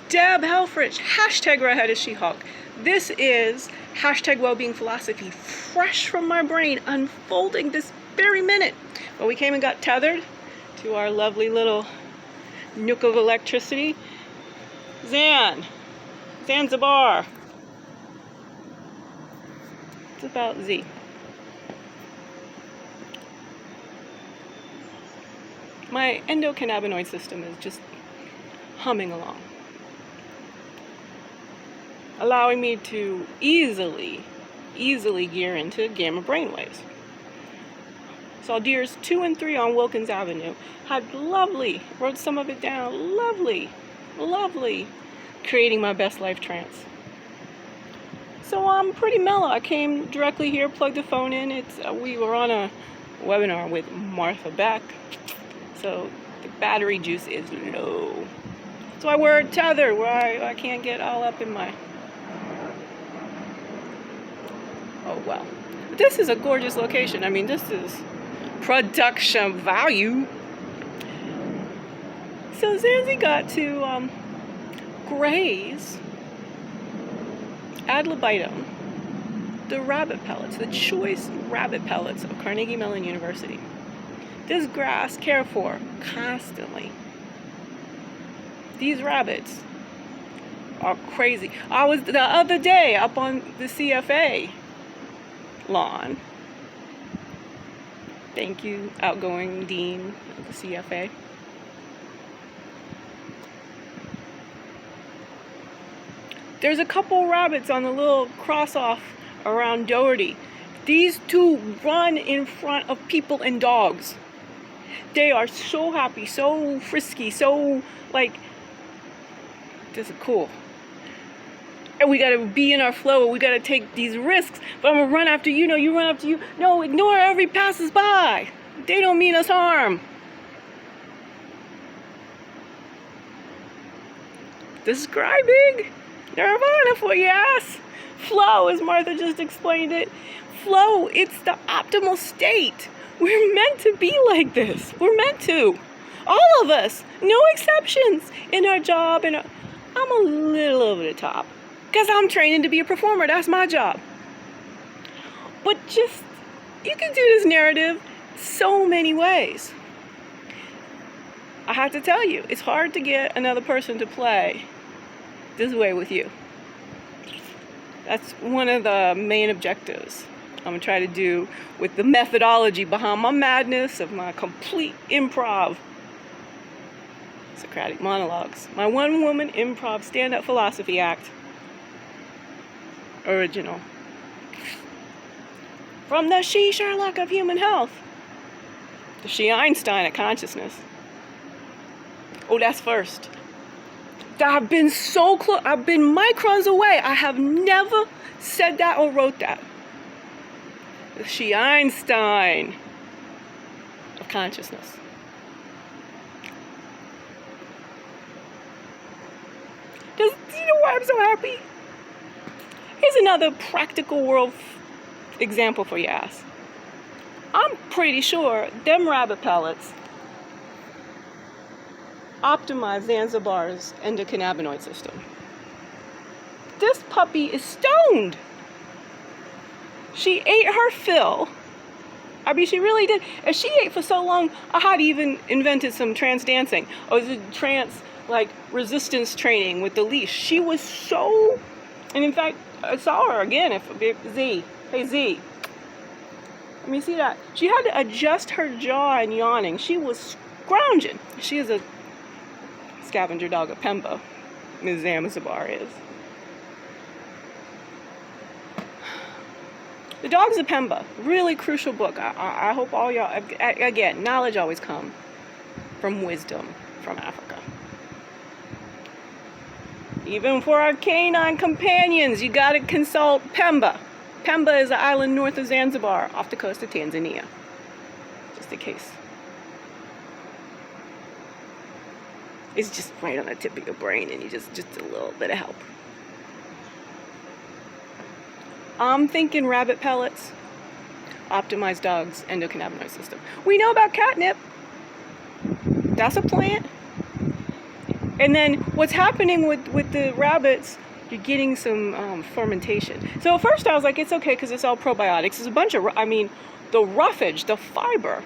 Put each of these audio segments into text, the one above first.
Deb Helfrich, hashtag Redhead is She-Hulk. This is hashtag Wellbeing Philosophy, fresh from my brain, unfolding this very minute. But we came and got tethered to our lovely little nook of electricity. Zanzibar. It's about Z. My endocannabinoid system is just humming along, allowing me to easily gear into gamma brainwaves. Saw deers 2 and 3 on Wilkins Avenue. Had lovely, wrote some of it down, lovely, creating my best life trance. So I'm pretty mellow. I came directly here, plugged the phone in. We were on a webinar with Martha Beck, so the battery juice is low. So I wear a tether where I can't get all up in my... Oh well. This is a gorgeous location. I mean, this is production value. So Zanzi got to graze ad libitum the rabbit pellets, the choice rabbit pellets of Carnegie Mellon University. This grass cared for constantly. These rabbits are crazy. I was the other day up on the CFA lawn. Thank you, outgoing dean of the CFA. There's a couple rabbits on the little cross-off around Doherty. These two run in front of people and dogs. They are so happy, so frisky, so like, this is cool. And we gotta be in our flow, we gotta take these risks. But I'm gonna run after you, no, you run after you. No, ignore every passers-by. They don't mean us harm. Describing nirvana for your ass. Flow, as Martha just explained it. Flow, it's the optimal state. We're meant to be like this. We're meant to. All of us. No exceptions in our job. And I'm a little over the top, because I'm training to be a performer. That's my job. But just, you can do this narrative so many ways. I have to tell you, it's hard to get another person to play this way with you. That's one of the main objectives I'm going to try to do with the methodology behind my madness of my complete improv Socratic monologues. My one-woman improv stand-up philosophy act. Original. From the She Sherlock of human health. The She Einstein of consciousness. Oh, that's first. I've been so close. I've been microns away. I have never said that or wrote that. The She Einstein of consciousness. Do you know why I'm so happy? Here's another practical world example for your ass. I'm pretty sure them rabbit pellets optimize Zanzibar's endocannabinoid system. This puppy is stoned. She ate her fill. I mean, she really did. And she ate for so long, I had even invented some trance dancing. Or was it trance, like, resistance training with the leash. She was so... And in fact, I saw her again. Z. Hey, Z. Let me see that. She had to adjust her jaw and yawning. She was scrounging. She is a scavenger dog of Pemba. Ms. Zanzibar is. The Dogs of Pemba. Really crucial book. I hope all y'all... Again, knowledge always comes from wisdom from Africa. Even for our canine companions, you gotta consult Pemba. Pemba is an island north of Zanzibar, off the coast of Tanzania. Just in case. It's just right on the tip of your brain, and you just a little bit of help. I'm thinking rabbit pellets, optimized dogs, endocannabinoid system. We know about catnip. That's a plant. And then what's happening with the rabbits, you're getting some fermentation. So at first I was like, it's okay because it's all probiotics. There's a bunch of, the roughage, the fiber,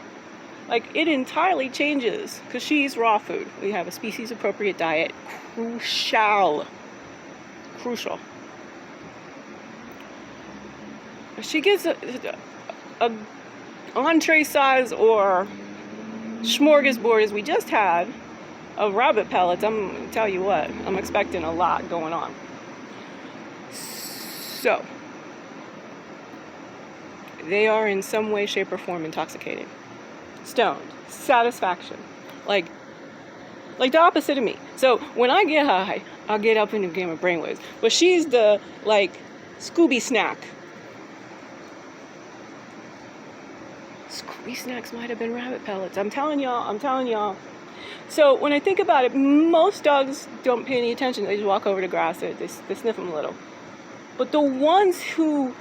like it entirely changes because she eats raw food. We have a species appropriate diet. Crucial. She gets a entree size or smorgasbord as we just had of rabbit pellets. I'm gonna tell you what, I'm expecting a lot going on. So they are in some way, shape, or form intoxicated, stoned, satisfaction, like the opposite of me. So when I get high, I'll get up in the game of brainwaves. But she's the Scooby snack. Scooby snacks might have been rabbit pellets. I'm telling y'all. So when I think about it, most dogs don't pay any attention. They just walk over to grass. They sniff them a little. But the ones who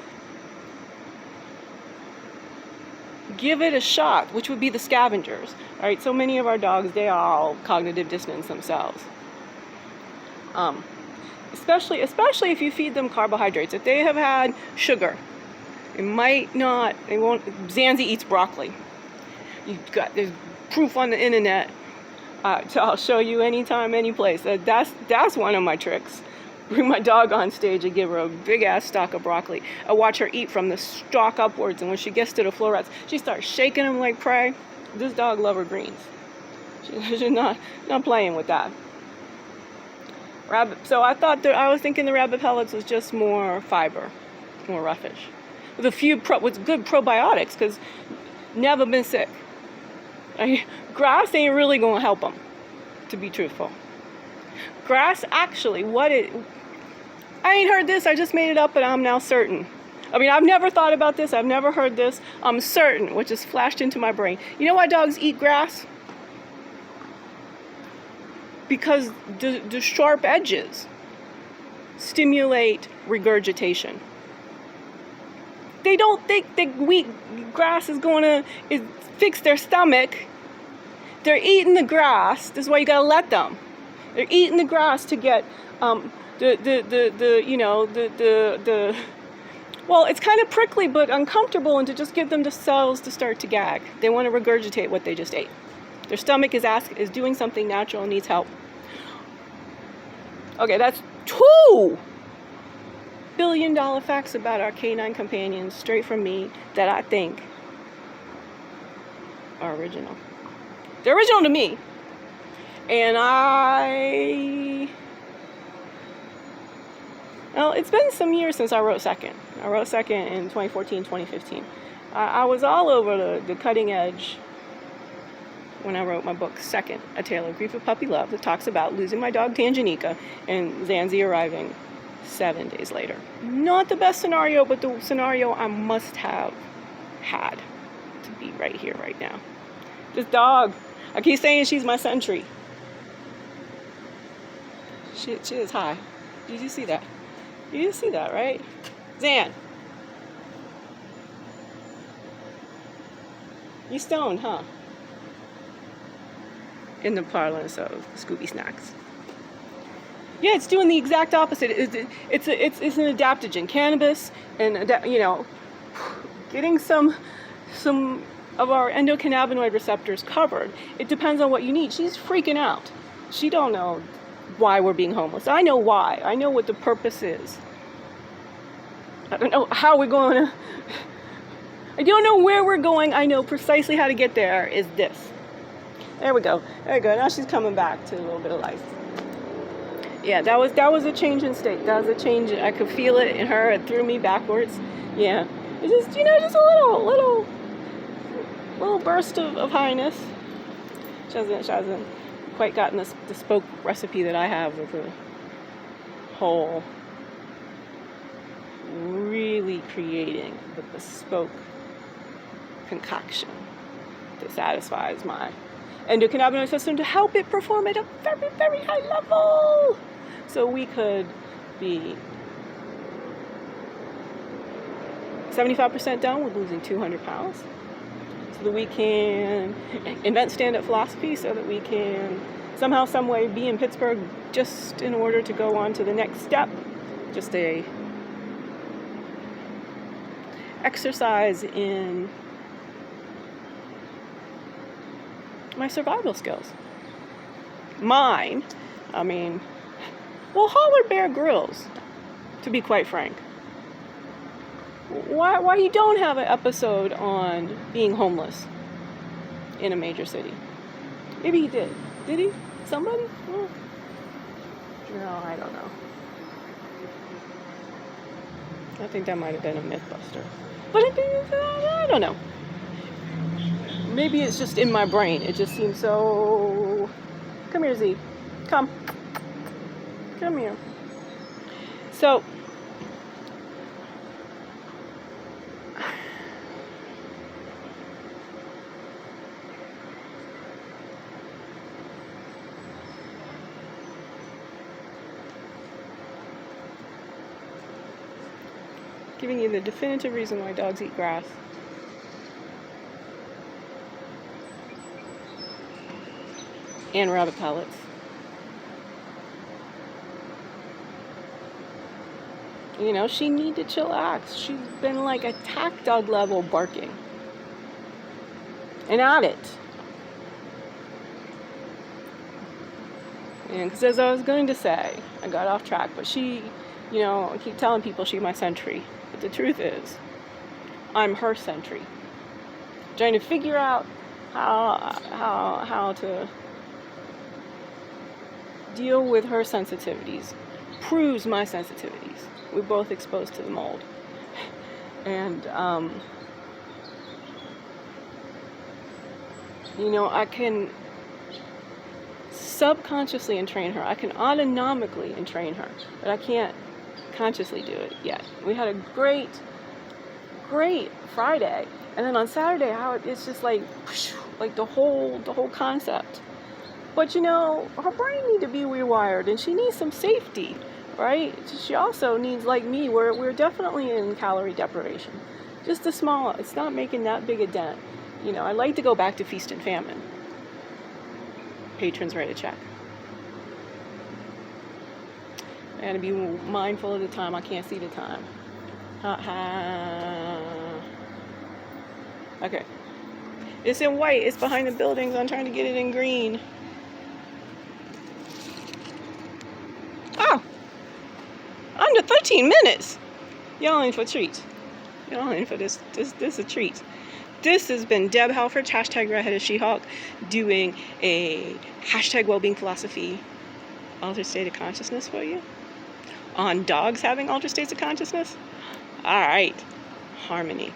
give it a shot, which would be the scavengers. All right, so many of our dogs, they are all cognitive dissonance themselves. Especially if you feed them carbohydrates. If they have had sugar, Zanzi eats broccoli. There's proof on the internet. So I'll show you anytime, any place. That's one of my tricks. Bring my dog on stage and give her a big ass stalk of broccoli. I watch her eat from the stalk upwards, and when she gets to the florets, she starts shaking them like prey. This dog loves her greens. She's not playing with that. So I was thinking the rabbit pellets was just more fiber, more roughage, with a few with good probiotics, because never been sick. Grass ain't really gonna help them, to be truthful. Grass actually, I ain't heard this, I just made it up, but I'm now certain. I've never thought about this, I've never heard this. I'm certain, which just flashed into my brain. You know why dogs eat grass? Because the sharp edges stimulate regurgitation. They don't think that grass is going to fix their stomach. They're eating the grass. This is why you gotta let them. They're eating the grass to get well, it's kind of prickly but uncomfortable, and to just give them the cells to start to gag. They want to regurgitate what they just ate. Their stomach is doing something natural and needs help. Okay, that's 2 billion-dollar facts about our canine companions, straight from me, that I think are original. They're original to me. And well, it's been some years since I wrote Second. I wrote Second in 2014, 2015. I was all over the cutting edge when I wrote my book, Second, A Tale of Grief of Puppy Love, that talks about losing my dog Tanjanika and Zanzi arriving 7 days later. Not the best scenario, but the scenario I must have had to be right here, right now. This dog, I keep saying she's my sentry. She is high. Did you see that? You see that, right? Zan. You stoned, huh? In the parlance of Scooby Snacks. Yeah, it's doing the exact opposite. It's an adaptogen. Cannabis and getting some of our endocannabinoid receptors covered. It depends on what you need. She's freaking out. She don't know why we're being homeless. I know why. I know what the purpose is. I don't know how we're going to... I don't know where we're going. I know precisely how to get there is this. There we go. Now she's coming back to a little bit of life. Yeah, that was a change in state. That was a change. I could feel it in her. It threw me backwards. Yeah. It's just, just a little burst of highness. She hasn't quite gotten the bespoke recipe that I have with the whole really creating the bespoke concoction that satisfies my endocannabinoid system to help it perform at a very, very high level. So we could be 75% done with losing 200 pounds. So that we can invent stand-up philosophy, so that we can somehow, some way be in Pittsburgh just in order to go on to the next step. Just a exercise in my survival skills. Mine, I mean, well, holler Bear Grylls, to be quite frank. Why you don't have an episode on being homeless in a major city? Maybe he did. Did he? Somebody? Well, no, I don't know. I think that might have been a Mythbuster. But I don't know. Maybe it's just in my brain. It just seems so... Come here, Z. Come. Come here. So... giving you the definitive reason why dogs eat grass. And rabbit pellets. You know, she needed to chillax. She's been like attack dog level barking. And at it. And because as I was going to say, I got off track, but she, you know, I keep telling people she's my sentry. But the truth is, I'm her sentry. Trying to figure out how to deal with her sensitivities. Proves my sensitivities. We're both exposed to the mold. And, you know, I can subconsciously entrain her. I can autonomically entrain her, but I can't consciously do it yet. We had a great Friday, and then on Saturday, it's just like the whole concept. But you know, her brain needs to be rewired, and she needs some safety, right? She also needs, like me, we're definitely in calorie deprivation. Just a small. It's not making that big a dent. You know, I like to go back to feast and famine. Patrons write a check. I gotta be mindful of the time. I can't see the time. Okay. It's in white. It's behind the buildings. I'm trying to get it in green. Oh! Under 13 minutes! Y'all in for a treat. Y'all in for this is a treat. This has been Deb Halford, hashtag Redheaded She-Hulk, doing a hashtag wellbeing philosophy altered state of consciousness for you. On dogs having altered states of consciousness? Alright. Harmony.